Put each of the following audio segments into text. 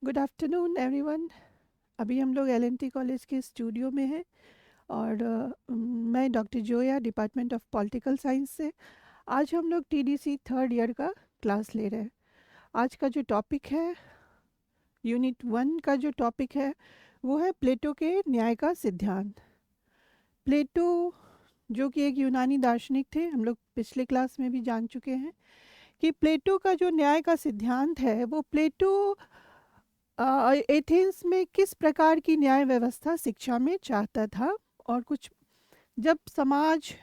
Good afternoon everyone. अभी हम लोग एलएनटी कॉलेज के स्टूडियो में हैं और मैं doctor Zoya department of political science से। आज हम लोग टीडीसी थर्ड ईयर का क्लास ले रहे हैं। आज का जो टॉपिक है, यूनिट 1 का जो टॉपिक है वो है प्लेटो के न्याय का सिद्धांत। प्लेटो जो कि एक यूनानी दार्शनिक थे, हम लोग पिछले क्लास में भी जान चुके हैं कि प्लेटो का जो न्याय का सिद्धांत है वो प्लेटो एथेंस में किस प्रकार की न्याय व्यवस्था शिक्षा में चाहता था। और कुछ जब समाज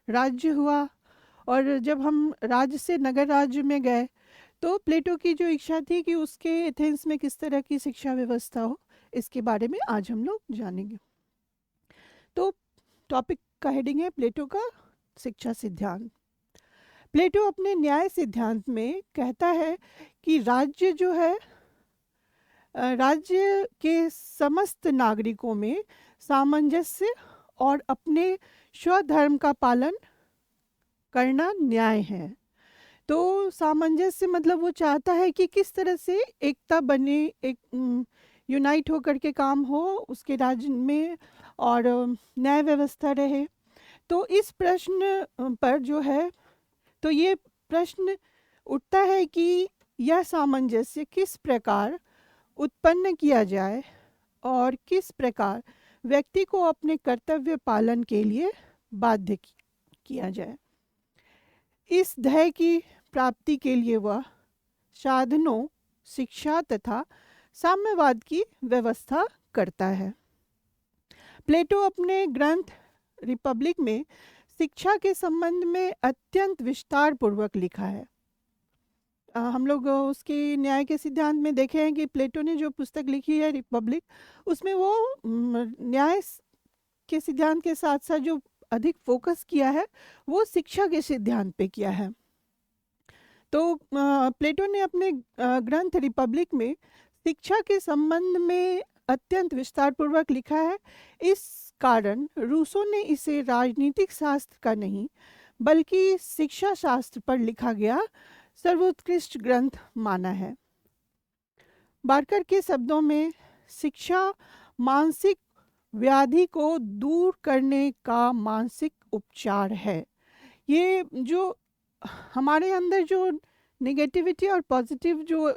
राज्य हुआ और जब हम राज्य से नगर राज्य में गए तो प्लेटो की जो इच्छा थी कि उसके एथेंस में किस तरह की शिक्षा व्यवस्था हो, इसके बारे में आज हम लोग जानेंगे। तो टॉपिक का हेडिंग है प्लेटो का शिक्षा सिद्धांत। प्लेटो अपने न्याय सिद्धांत में कहता है कि राज्य जो है, राज्य के समस्त नागरिकों में सामंजस्य और अपने स्वधर्म का पालन करना न्याय है। तो सामंजस्य मतलब वो चाहता है कि किस तरह से एकता बने, एक यूनाइट होकर के काम हो उसके राज्य में और न्याय व्यवस्था रहे। तो इस प्रश्न पर जो है, तो ये प्रश्न उठता है कि यह सामंजस्य किस प्रकार उत्पन्न किया जाए और किस प्रकार व्यक्ति को अपने कर्तव्य पालन के लिए बाध्य किया जाए। इस ध्येय की प्राप्ति के लिए वह साधनों, शिक्षा तथा साम्यवाद की व्यवस्था करता है। प्लेटो अपने ग्रंथ रिपब्लिक में शिक्षा के संबंध में अत्यंत विस्तार पूर्वक लिखा है। हम लोग उसके न्याय के सिद्धांत में देखे हैं कि प्लेटो ने जो पुस्तक लिखी है रिपब्लिक, उसमें वो न्याय के सिद्धांत के साथ साथ जो अधिक फोकस किया है वो शिक्षा के सिद्धांत पे किया है। तो प्लेटो ने अपने ग्रंथ रिपब्लिक में शिक्षा के संबंध में अत्यंत विस्तार पूर्वक लिखा है। इस कारण रूसो ने इसे राजनीतिक शास्त्र का नहीं बल्कि शिक्षा शास्त्र पर लिखा गया सर्वोत्कृष्ट ग्रंथ माना है। बार्कर के शब्दों में शिक्षा मानसिक व्याधि को दूर करने का मानसिक उपचार है। ये जो हमारे अंदर जो नेगेटिविटी और पॉजिटिव जो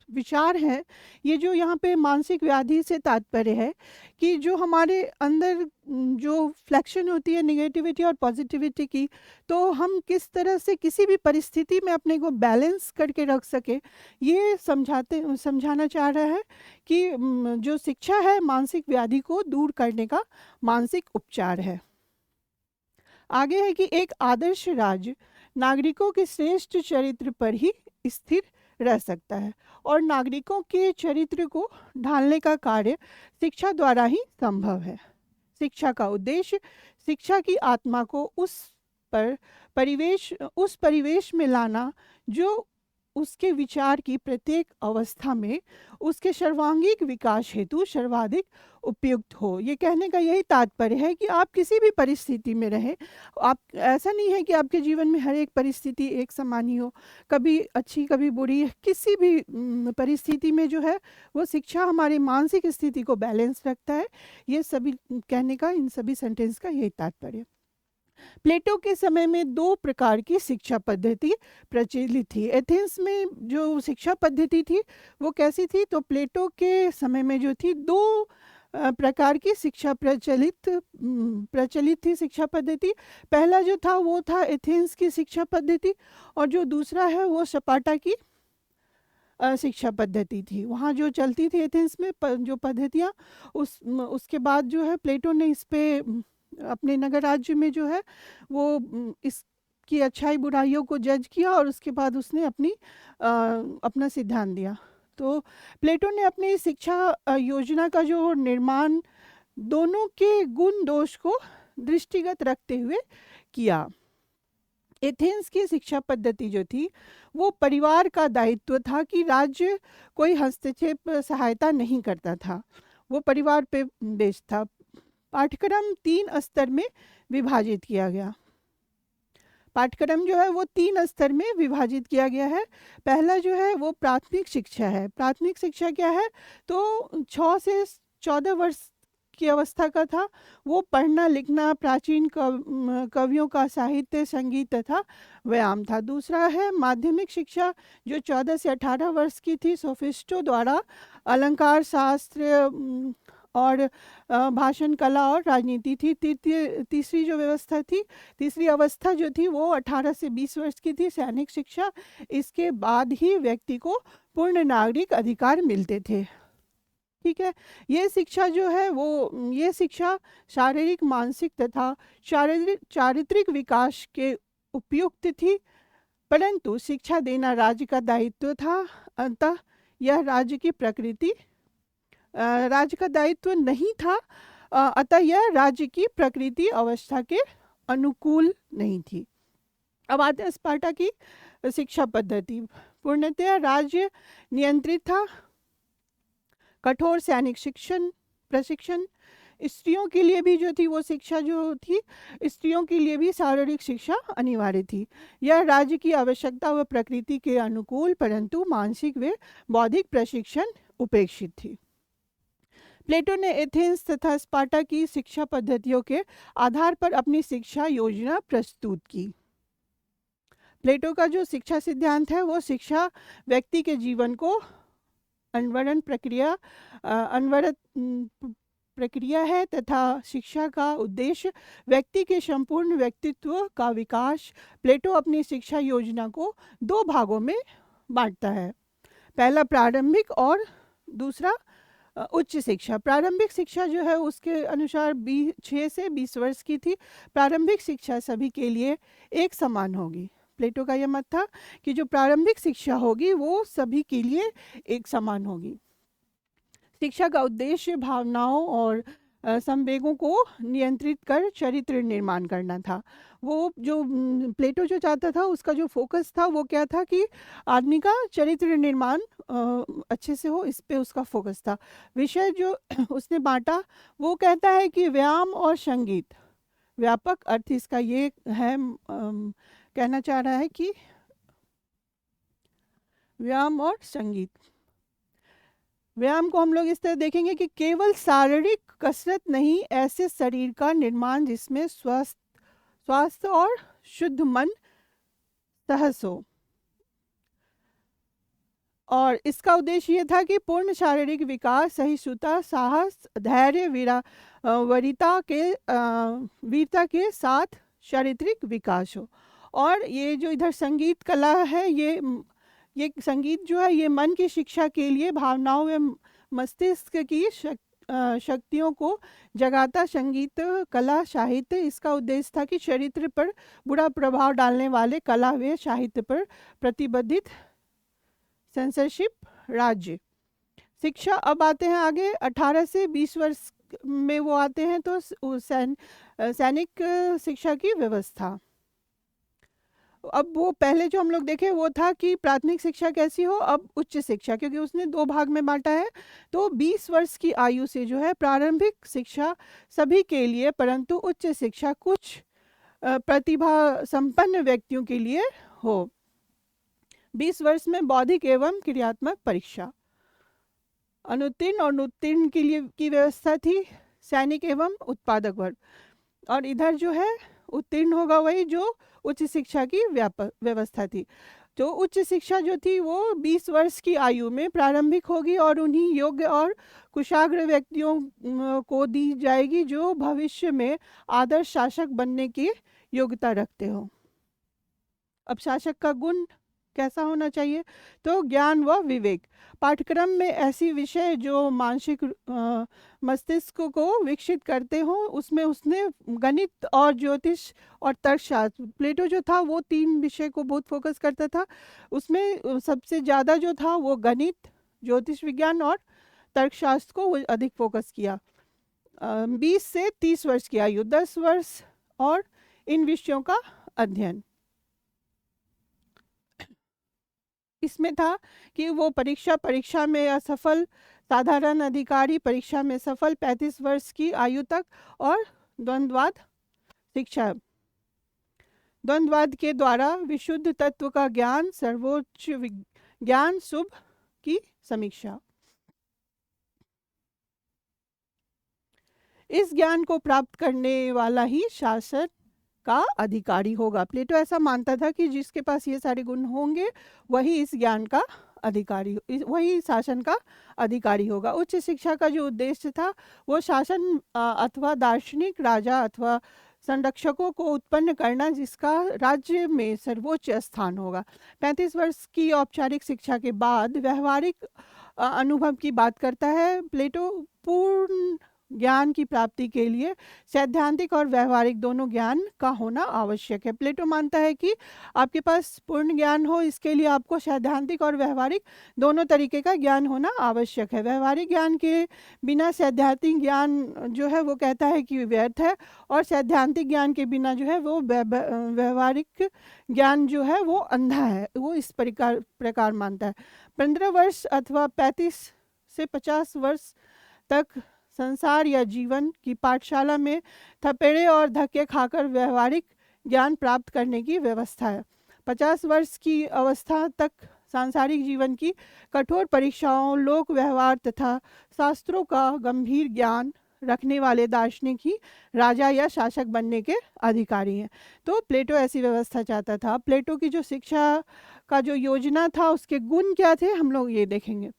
विचार है, ये जो यहाँ पे मानसिक व्याधि से तात्पर्य है कि जो हमारे अंदर जो फ्लैक्शन होती है नेगेटिविटी और पॉजिटिविटी की, तो हम किस तरह से किसी भी परिस्थिति में अपने को बैलेंस करके रख सके, ये समझाना चाह रहा है कि जो शिक्षा है मानसिक व्याधि को दूर करने का मानसिक उपचार है। आगे है कि एक आदर्श राज्य नागरिकों के श्रेष्ठ चरित्र पर ही स्थिर रह सकता है और नागरिकों के चरित्र को ढालने का कार्य शिक्षा द्वारा ही संभव है। शिक्षा का उद्देश्य शिक्षा की आत्मा को उस परिवेश में लाना जो उसके विचार की प्रत्येक अवस्था में उसके सर्वांगीण विकास हेतु सर्वाधिक उपयुक्त हो। ये कहने का यही तात्पर्य है कि आप किसी भी परिस्थिति में रहें, आप ऐसा नहीं है कि आपके जीवन में हर एक परिस्थिति एक समान ही हो, कभी अच्छी कभी बुरी, किसी भी परिस्थिति में जो है वो शिक्षा हमारी मानसिक स्थिति को बैलेंस रखता है। ये सभी कहने का, इन सभी सेंटेंस का यही तात्पर्य। प्लेटो के समय में दो प्रकार की शिक्षा पद्धति प्रचलित थी। एथेंस में जो शिक्षा पद्धति थी वो कैसी थी, तो प्लेटो के समय में जो थी दो प्रकार की शिक्षा प्रचलित थी शिक्षा पद्धति। पहला जो था वो था एथेंस की शिक्षा पद्धति और जो दूसरा है वो स्पार्टा की शिक्षा पद्धति थी। वहाँ जो चलती थी एथेंस में जो पद्धतियाँ, उसके बाद जो है प्लेटो ने इस पे अपने नगर राज्य में जो है वो इसकी अच्छाई बुराइयों को जज किया और उसके बाद उसने अपना सिद्धांत दिया। तो प्लेटो ने अपनी शिक्षा योजना का जो निर्माण दोनों के गुण दोष को दृष्टिगत रखते हुए किया। एथेंस की शिक्षा पद्धति जो थी वो परिवार का दायित्व था कि राज्य कोई हस्तक्षेप सहायता नहीं करता था, वो परिवार पे बेस्ड था। पाठ्यक्रम 3 स्तर में विभाजित किया गया। पाठ्यक्रम जो है वो 3 स्तर में विभाजित किया गया है। पहला जो है वो प्राथमिक शिक्षा है। प्राथमिक शिक्षा क्या है? तो 6 से 14 वर्ष की अवस्था का था। वो पढ़ना लिखना, प्राचीन कवियों का साहित्य, संगीत तथा व्यायाम था। दूसरा है माध्यमिक शिक्षा, जो 14 से 18 वर्ष की थी। सोफिस्टों द्वारा अलंकार शास्त्र और भाषण कला और राजनीति थी। तीसरी जो व्यवस्था थी, तीसरी अवस्था जो थी वो 18 से 20 वर्ष की थी, सैनिक शिक्षा। इसके बाद ही व्यक्ति को पूर्ण नागरिक अधिकार मिलते थे। ठीक है, ये शिक्षा जो है वो ये शिक्षा शारीरिक, मानसिक तथा चारित्रिक विकास के उपयुक्त थी, परंतु शिक्षा देना राज्य का दायित्व था। अतः यह राज्य की प्रकृति राज्य का दायित्व नहीं था। अतः यह राज्य की प्रकृति अवस्था के अनुकूल नहीं थी। अब आते हैं स्पार्टा की शिक्षा पद्धति। पूर्णतः राज्य नियंत्रित था। कठोर सैनिक प्रशिक्षण, स्त्रियों के लिए भी जो थी वो शिक्षा जो थी, स्त्रियों के लिए भी शारीरिक शिक्षा अनिवार्य थी। यह राज्य की आवश्यकता व प्रकृति के अनुकूल, परंतु मानसिक व बौद्धिक प्रशिक्षण उपेक्षित थी। प्लेटो ने एथेंस तथा स्पार्टा की शिक्षा पद्धतियों के आधार पर अपनी शिक्षा योजना प्रस्तुत की। प्लेटो का जो शिक्षा सिद्धांत है वो शिक्षा व्यक्ति के जीवन को अनवरत प्रक्रिया है तथा शिक्षा का उद्देश्य व्यक्ति के संपूर्ण व्यक्तित्व का विकास। प्लेटो अपनी शिक्षा योजना को 2 भागों में बांटता है। पहला प्रारंभिक और दूसरा उच्च शिक्षा। प्रारंभिक शिक्षा जो है उसके अनुसार 6 से 20 वर्ष की थी। प्रारंभिक शिक्षा सभी के लिए एक समान होगी। प्लेटो का यह मत था कि जो प्रारंभिक शिक्षा होगी वो सभी के लिए एक समान होगी। शिक्षा का उद्देश्य भावनाओं और संवेगों को नियंत्रित कर चरित्र निर्माण करना था। वो जो प्लेटो जो चाहता था उसका जो फोकस था वो क्या था कि आदमी का चरित्र निर्माण अच्छे से हो, इस पे उसका फोकस था। विषय जो उसने बांटा वो कहता है कि व्यायाम और संगीत। व्यापक अर्थ इसका ये है, कहना चाह रहा है कि व्यायाम और संगीत। व्यायाम को हम लोग इस तरह देखेंगे कि केवल शारीरिक कसरत नहीं, ऐसे शरीर का निर्माण जिसमें स्वास्थ्य और शुद्ध मन सहस हो। और इसका उद्देश्य ये था कि पूर्ण शारीरिक विकास, सहिष्णुता, साहस, धैर्य, वीरता के साथ चारित्रिक विकास हो। और ये जो इधर संगीत कला है, ये संगीत जो है ये मन की शिक्षा के लिए भावनाओं एवं मस्तिष्क की शक्तियों को जगाता संगीत, कला, साहित्य। इसका उद्देश्य था कि चरित्र पर बुरा प्रभाव डालने वाले कला व साहित्य पर प्रतिबंधित सेंसरशिप राज्य। शिक्षा अब आते हैं आगे 18 से 20 वर्ष में वो आते हैं तो सैनिक शिक्षा की व्यवस्था। अब वो पहले जो हम लोग देखे वो था कि प्राथमिक शिक्षा कैसी हो, अब उच्च शिक्षा, क्योंकि उसने 2 भाग में बांटा है। तो 20 वर्ष की आयु से जो है प्रारंभिक शिक्षा सभी के लिए, परंतु उच्च शिक्षा कुछ प्रतिभा संपन्न व्यक्तियों के लिए हो। 20 वर्ष में बौद्धिक एवं क्रियात्मक परीक्षा, अनुत्तीर्ण और उत्तीर्ण के लिए की व्यवस्था थी, सैनिक एवं उत्पादक वर्ग। और इधर जो है उत्तीर्ण होगा वही जो उच्च शिक्षा की व्यवस्था थी। जो उच्च शिक्षा जो थी वो 20 वर्ष की आयु में प्रारंभिक होगी और उन्हीं योग्य और कुशाग्र व्यक्तियों को दी जाएगी जो भविष्य में आदर्श शासक बनने की योग्यता रखते हो। अब शासक का गुण कैसा होना चाहिए? तो ज्ञान व विवेक। पाठ्यक्रम में ऐसी विषय जो मानसिक मस्तिष्क को विकसित करते हो, उसमें उसने गणित और ज्योतिष और तर्कशास्त्र, प्लेटो जो था वो 3 विषय को बहुत फोकस करता था। उसमें सबसे ज़्यादा जो था वो गणित, ज्योतिष विज्ञान और तर्कशास्त्र को वो अधिक फोकस किया। 20 से 30 वर्ष की आयु, 10 वर्ष और इन विषयों का अध्ययन। इसमें था कि वो परीक्षा में असफल, साधारण अधिकारी परीक्षा में सफल, 35 वर्ष की आयु तक, और द्वंद्वाद शिक्षा द्वंद्ववाद के द्वारा विशुद्ध तत्व का ज्ञान, सर्वोच्च ज्ञान, शुभ की समीक्षा। इस ज्ञान को प्राप्त करने वाला ही शासन का अधिकारी होगा। प्लेटो ऐसा मानता था कि जिसके पास ये सारे गुण होंगे वही इस ज्ञान का अधिकारी, वही शासन का अधिकारी होगा। उच्च शिक्षा का जो उद्देश्य था वो शासन अथवा दार्शनिक, राजा अथवा संरक्षकों को उत्पन्न करना जिसका राज्य में सर्वोच्च स्थान होगा। 35 वर्ष की औपचारिक शिक्षा के बाद व्यवहारिक अनुभव की बात करता है। प्लेटो पूर्ण ज्ञान की प्राप्ति के लिए सैद्धांतिक और व्यवहारिक दोनों ज्ञान का होना आवश्यक है। प्लेटो मानता है कि आपके पास पूर्ण ज्ञान हो, इसके लिए आपको सैद्धांतिक और व्यवहारिक दोनों तरीके का ज्ञान होना आवश्यक है। व्यवहारिक ज्ञान के बिना सैद्धांतिक ज्ञान जो है वो कहता है कि व्यर्थ है, और सैद्धांतिक ज्ञान के बिना जो है वो व्यवहारिक ज्ञान जो है वो अंधा है। वो इस प्रकार मानता है। 15 वर्ष अथवा 35 से 50 वर्ष तक संसार या जीवन की पाठशाला में थपेड़े और धक्के खाकर व्यवहारिक ज्ञान प्राप्त करने की व्यवस्था है। 50 वर्ष की अवस्था तक सांसारिक जीवन की कठोर परीक्षाओं, लोक व्यवहार तथा शास्त्रों का गंभीर ज्ञान रखने वाले दार्शनिक ही राजा या शासक बनने के अधिकारी हैं। तो प्लेटो ऐसी व्यवस्था चाहता था। प्लेटो की जो शिक्षा का जो योजना था उसके गुण क्या थे हम लोग ये देखेंगे।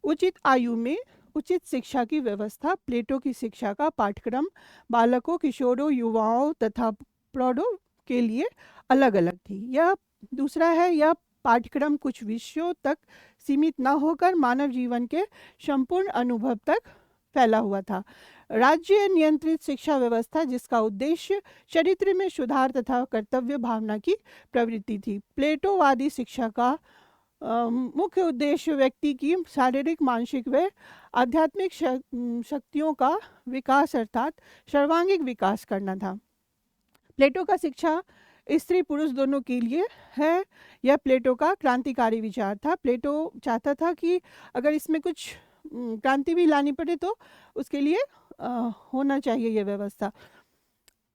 उचित आयु में उचित शिक्षा की व्यवस्था। प्लेटो की शिक्षा का पाठ्यक्रम बालकों, किशोरों, युवाओं तथा प्रौढ़ों के लिए अलग अलग थी। यह दूसरा है, यह पाठ्यक्रम कुछ विषयों तक सीमित न होकर मानव जीवन के संपूर्ण अनुभव तक फैला हुआ था। राज्य नियंत्रित शिक्षा व्यवस्था जिसका उद्देश्य चरित्र में सुधार तथा कर्तव्य भावना की प्रवृत्ति थी। प्लेटोवादी शिक्षा का मुख्य उद्देश्य व्यक्ति की शारीरिक, मानसिक व आध्यात्मिक शक्तियों का विकास अर्थात सर्वांगीण विकास करना था। प्लेटो का शिक्षा स्त्री पुरुष दोनों के लिए है। यह प्लेटो का क्रांतिकारी विचार था। प्लेटो चाहता था कि अगर इसमें कुछ क्रांति भी लानी पड़े तो उसके लिए होना चाहिए यह व्यवस्था।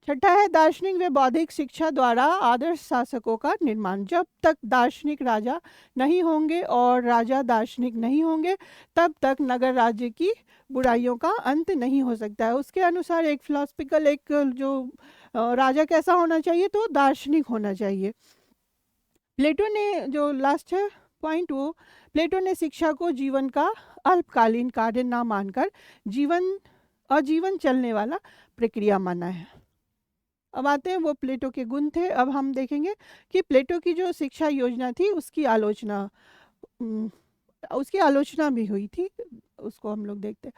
छठा है दार्शनिक व बौद्धिक शिक्षा द्वारा आदर्श शासकों का निर्माण। जब तक दार्शनिक राजा नहीं होंगे और राजा दार्शनिक नहीं होंगे तब तक नगर राज्य की बुराइयों का अंत नहीं हो सकता है। उसके अनुसार एक फिलोसफिकल, एक जो राजा कैसा होना चाहिए तो दार्शनिक होना चाहिए। प्लेटो ने जो लास्ट है पॉइंट, वो प्लेटो ने शिक्षा को जीवन का अल्पकालीन कार्य ना मानकर आजीवन चलने वाला प्रक्रिया माना है। अब आते हैं वो प्लेटो के गुण थे। अब हम देखेंगे कि प्लेटो की जो शिक्षा योजना थी उसकी आलोचना भी हुई थी, उसको हम लोग देखते हैं।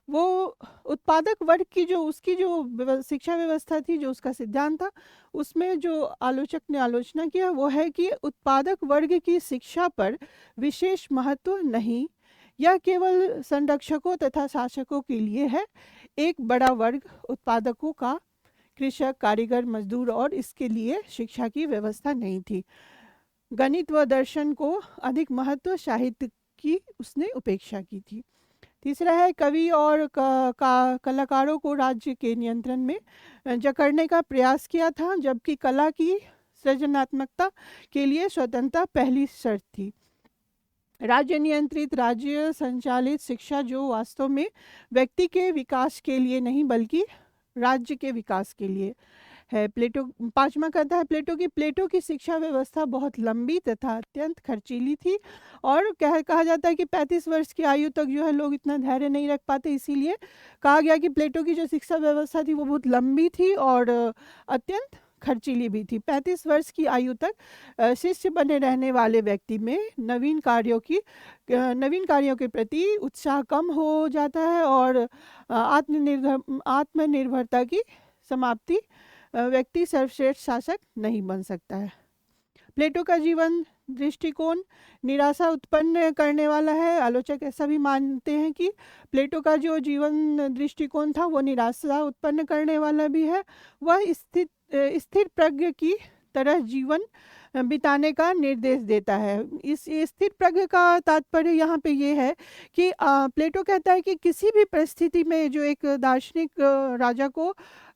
वो उत्पादक वर्ग की जो उसकी जो शिक्षा व्यवस्था थी, जो उसका सिद्धांत था, उसमें जो आलोचक ने आलोचना किया वो है कि उत्पादक वर्ग की शिक्षा पर विशेष महत्व नहीं, यह केवल संरक्षकों तथा शासकों के लिए है। एक बड़ा वर्ग उत्पादकों का, कृषक, कारीगर, मजदूर, और इसके लिए शिक्षा की व्यवस्था नहीं थी। गणित व दर्शन को अधिक महत्व, साहित्य की उसने उपेक्षा की थी। तीसरा है कवि और कलाकारों को राज्य के नियंत्रण में जकड़ने का प्रयास किया था, जबकि कला की सृजनात्मकता के लिए स्वतंत्रता पहली शर्त थी। राज्य नियंत्रित, राज्य संचालित शिक्षा जो वास्तव में व्यक्ति के विकास के लिए नहीं बल्कि राज्य के विकास के लिए है। प्लेटो पांचवा कहता है प्लेटो की शिक्षा व्यवस्था बहुत लंबी तथा अत्यंत खर्चीली थी, और कहा जाता है कि 35 वर्ष की आयु तक जो है लोग इतना धैर्य नहीं रख पाते, इसीलिए कहा गया कि प्लेटो की जो शिक्षा व्यवस्था थी वो बहुत लंबी थी और अत्यंत खर्चीली भी थी। 35 वर्ष की आयु तक शिष्य बने रहने वाले व्यक्ति में नवीन कार्यों के प्रति उत्साह कम हो जाता है और आत्मनिर्भरता की समाप्ति, व्यक्ति सर्वश्रेष्ठ शासक नहीं बन सकता है। प्लेटो का जीवन दृष्टिकोण निराशा उत्पन्न करने वाला है। आलोचक ऐसा भी मानते हैं कि प्लेटो का जो जीवन दृष्टिकोण था वो निराशा उत्पन्न करने वाला भी है। वह स्थिर प्रज्ञ की तरह जीवन बिताने का निर्देश देता है। इस स्थिर प्रज्ञ का तात्पर्य यहाँ पे ये है कि प्लेटो कहता है कि किसी भी परिस्थिति में जो एक दार्शनिक राजा को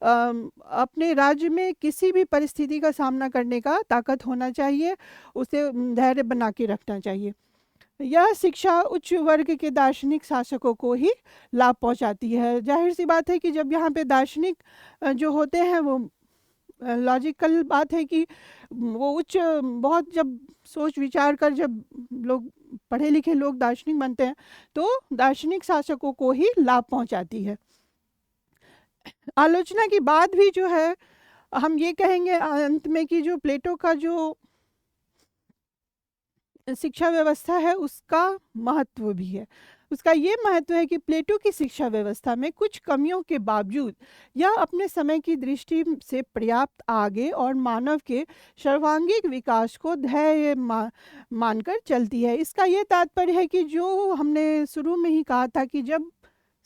अपने राज्य में किसी भी परिस्थिति का सामना करने का ताकत होना चाहिए, उसे धैर्य बना के रखना चाहिए। यह शिक्षा उच्च वर्ग के दार्शनिक शासकों को ही लाभ पहुंचाती है। जाहिर सी बात है कि जब यहाँ पे दार्शनिक जो होते हैं वो लॉजिकल बात है कि वो उच्च बहुत जब सोच विचार कर जब लोग पढ़े लिखे लोग दार्शनिक बनते हैं तो दार्शनिक शासकों को ही लाभ पहुंचाती है। आलोचना के बाद भी जो है हम ये कहेंगे अंत में कि जो प्लेटो का जो शिक्षा व्यवस्था है उसका महत्व भी है। उसका ये महत्व है कि प्लेटो की शिक्षा व्यवस्था में कुछ कमियों के बावजूद यह अपने समय की दृष्टि से पर्याप्त आगे और मानव के सर्वांगीण विकास को धैर्य मानकर चलती है। इसका ये तात्पर्य है कि जो हमने शुरू में ही कहा था कि जब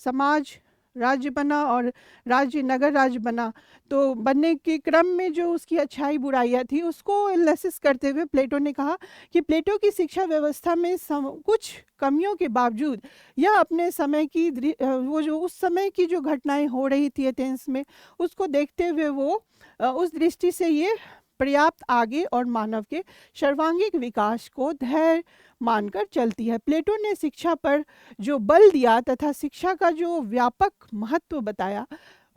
समाज राज्य बना और राज्य नगर राज्य बना तो बनने के क्रम में जो उसकी अच्छाई बुराइयाँ थी उसको एनालिसिस करते हुए प्लेटो ने कहा कि प्लेटो की शिक्षा व्यवस्था में कुछ कमियों के बावजूद यह अपने समय की वो जो उस समय की जो घटनाएं हो रही थी एथेंस में उसको देखते हुए वो उस दृष्टि से ये पर्याप्त आगे और मानव के सर्वांगीण विकास को धैर्य मानकर चलती है। प्लेटो ने शिक्षा पर जो बल दिया तथा शिक्षा का जो व्यापक महत्व बताया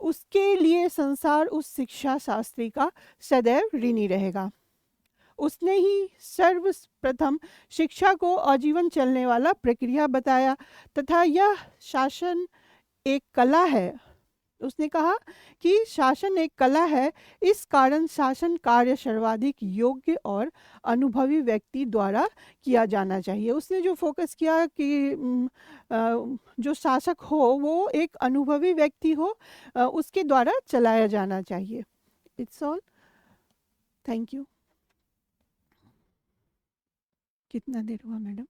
उसके लिए संसार उस शिक्षा शास्त्री का सदैव ऋणी रहेगा। उसने ही सर्वप्रथम शिक्षा को आजीवन चलने वाला प्रक्रिया बताया तथा यह शासन एक कला है। उसने कहा कि शासन एक कला है, इस कारण शासन कार्य सर्वाधिक योग्य और अनुभवी व्यक्ति द्वारा किया जाना चाहिए। उसने जो फोकस किया कि जो शासक हो वो एक अनुभवी व्यक्ति हो, उसके द्वारा चलाया जाना चाहिए। It's all, thank you. कितना देर हुआ मैडम?